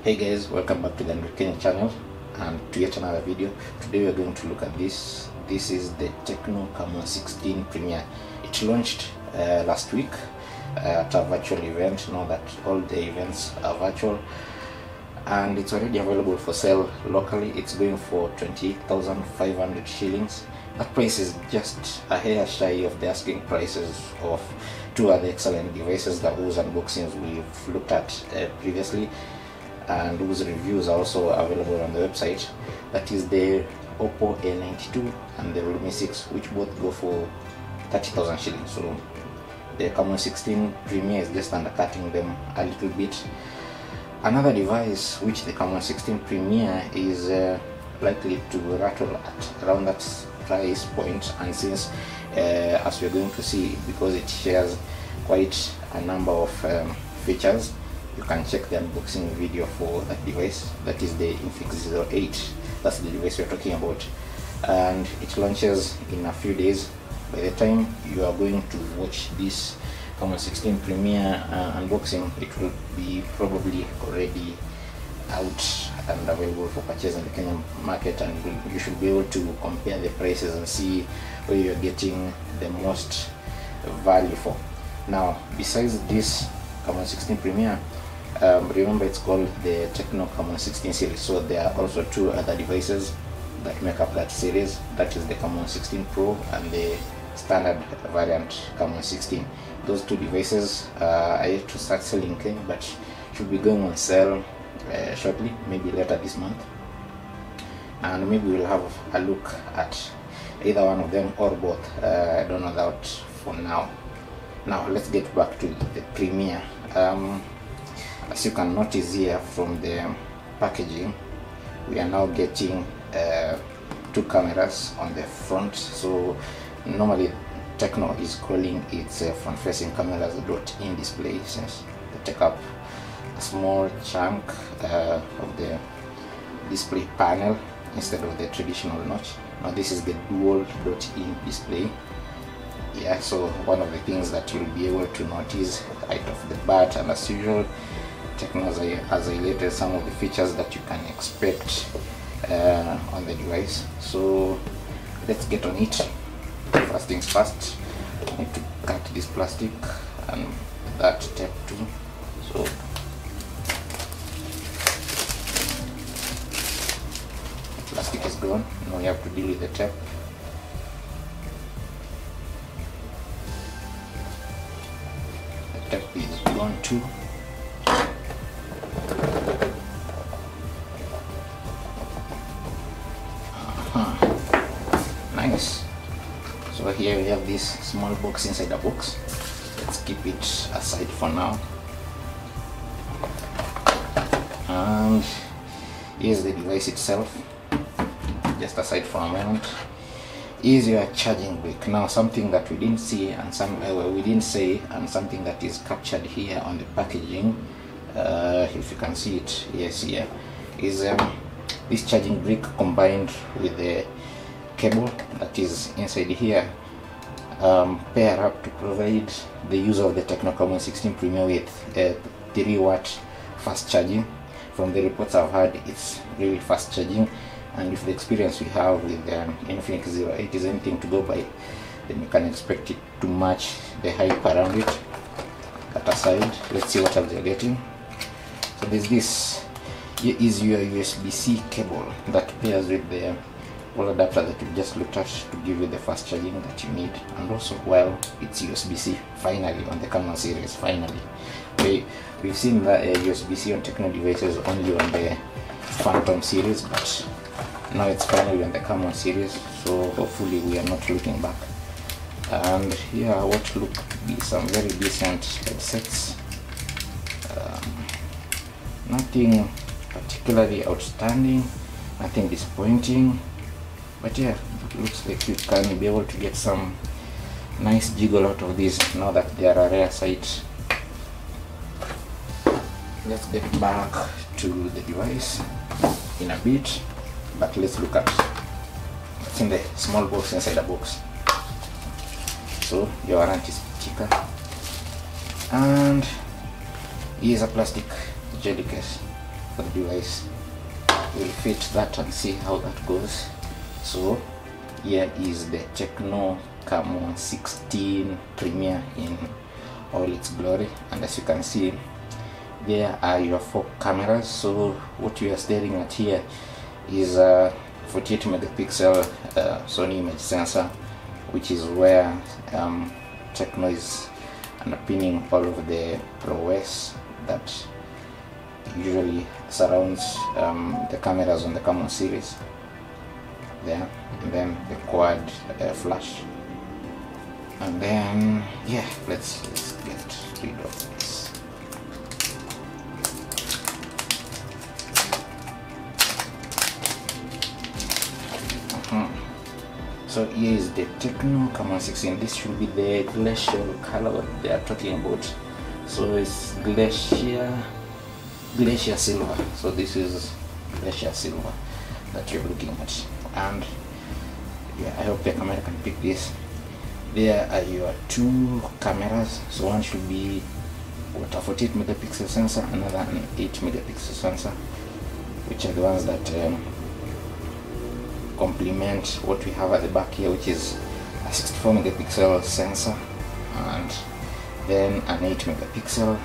Hey guys, welcome back to the Kenya channel and to yet another video. Today we are going to look at this. This is the Tecno Camon 16 Premier. It launched last week at a virtual event. Now that all the events are virtual, and it's already available for sale locally. It's going for 28,500 shillings. That price is just a hair shy of the asking prices of two other excellent devices that whose unboxings we've looked at previously, and whose reviews are also available on the website. That is the Oppo A92 and the Realme 6, which both go for 30,000 shillings. So the Camon 16 Premier is just undercutting them a little bit. Another device which the Camon 16 Premier is likely to rattle at around that price point, and since as we're going to see, because it shares quite a number of features, you can check the unboxing video for that device. That is the Infinix 08. That's the device we're talking about, and it launches in a few days. By the time you are going to watch this Camon 16 Premier unboxing, it will be probably already out and available for purchase in the Kenyan market, and you should be able to compare the prices and see where you're getting the most value for. Now, besides this Camon 16 Premier, remember it's called the Tecno Camon 16 series, so there are also two other devices that make up that series. That is the Camon 16 Pro and the standard variant Camon 16. Those two devices are yet to start selling in Kenya, but should be going on sale shortly, maybe later this month, and maybe we'll have a look at either one of them or both. I don't know that for now. Now let's get back to the Premier. As you can notice here from the packaging, we are now getting two cameras on the front. So normally Tecno is calling its front-facing cameras dot-in display, since they take up a small chunk of the display panel instead of the traditional notch. Now this is the dual dot-in display. Yeah, so one of the things that you'll be able to notice right off the bat, and as usual, Tecno has highlighted some of the features that you can expect on the device. So let's get on it. First things first, I need to cut this plastic and that tape too. So the plastic is gone. Now we have to deal with the tape. The tape is gone too. Nice. So here we have this small box inside the box. Let's keep it aside for now. And here's the device itself, just aside for a moment. Is your charging brick. Now something that we didn't see and we didn't say, and something that is captured here on the packaging, if you can see it, yes, here is this charging brick combined with the cable that is inside here, pair up to provide the user of the Tecno Camon 16 Premier with 3-watt fast charging. From the reports I've heard, it's really fast charging, and if the experience we have with the Infinix 08 is anything to go by, then you can expect it to match the hype around it. That aside, let's see what else you're getting. So there's this. Here is your USB-C cable that pairs with the wall adapter that we just looked at to give you the fast charging that you need. And also, well, it's USB-C finally on the Camon series. Finally, we've seen the USB-C on Tecno devices only on the Phantom series, but now it's finally on the Camon series, so hopefully we are not looking back. And here are what look to be some very decent headsets. Nothing particularly outstanding, nothing disappointing, but yeah, it looks like you can be able to get some nice jiggle out of these now that they are a rare sight. Let's get back to the device in a bit, but let's look at what's in the small box inside the box. So your warranty sticker, and here's a plastic jelly case. for the device. We'll fit that and see how that goes. So here is the Tecno Camon 16 Premier in all its glory, and as you can see, there are your 4 cameras. So what you are staring at here is a 48 megapixel Sony image sensor, which is where Tecno is underpinning all of the prowess that usually surrounds the cameras on the Camon series there, and then the quad flash, and then yeah, let's get rid of this. So here is the Tecno Camon 16. This should be the glacial color what they are talking about. So it's glacier silver. So this is glacier silver that you're looking at, and yeah, I hope the camera can pick this. There are your 2 cameras. So one should be what, a 48 megapixel sensor, another an 8 megapixel sensor, which are the ones that complement what we have at the back here, which is a 64 megapixel sensor, and then an 8 megapixel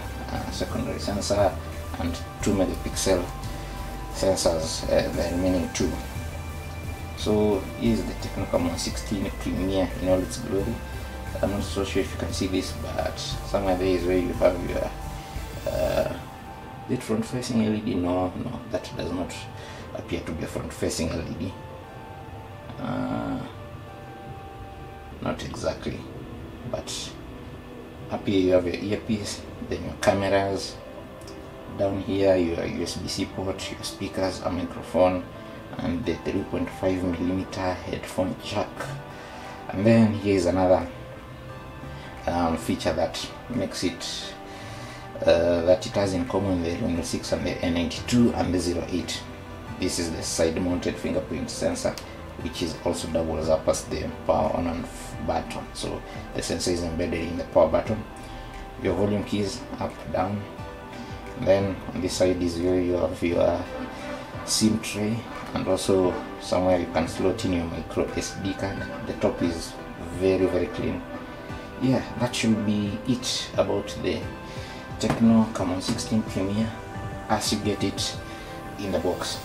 secondary sensor, and 2 megapixel sensors, the remaining 2. So here's the Tecno Camon 16 Premier in all its glory. I'm not so sure if you can see this, but somewhere there is where you have your is it front facing LED? No, that does not appear to be a front facing LED. Not exactly, but up here you have your earpiece, then your cameras, down here your USB-C port, your speakers, a microphone, and the 3.5mm headphone jack. And then here is another feature that makes it that it has in common the L6 and the N92 and the 08. This is the side mounted fingerprint sensor, which is also doubles up as the power on and off button. So the sensor is embedded in the power button. Your volume keys up, down. Then on this side is where you have your SIM tray, and also somewhere you can slot in your micro SD card. The top is very clean. Yeah, that should be it about the Tecno Camon 16 Premier as you get it in the box.